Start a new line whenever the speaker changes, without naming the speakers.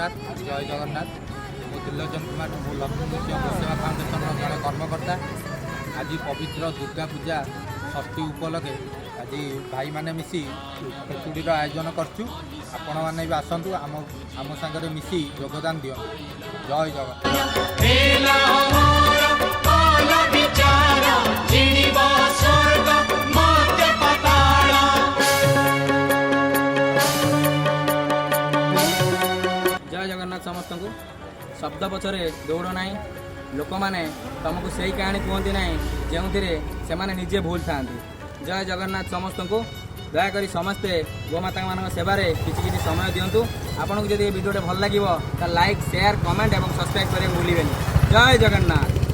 नमस्कार जय जगन्नाथ मु त्रिलोचन कुमार मु लक्ष्मी नृसिंह सेवा फाउंडेशन जड़े कर्मकर्ता आज पवित्र दुर्गा पूजा षष्ठी उपलक्षे आज भाई मैंने मिसी खेचुड़ी आयोजन करचु आपण मैंने भी आसतु आम सागर मिसी योगदान दियो जय
जगन्नाथ समस्त को शब्द पछरे दौड़ ना लोक मैंने तुमको से कहानी कहती ना जो से निजे भूल था। जय जगन्नाथ समस्त को दयाकोरी समस्ते गोमाता मान सेवार किसी समय दिंतु। आपको जब वीडियो भल लगे तो लाइक शेयर कमेंट और सब्सक्राइब करने भूलें। जय जगन्नाथ।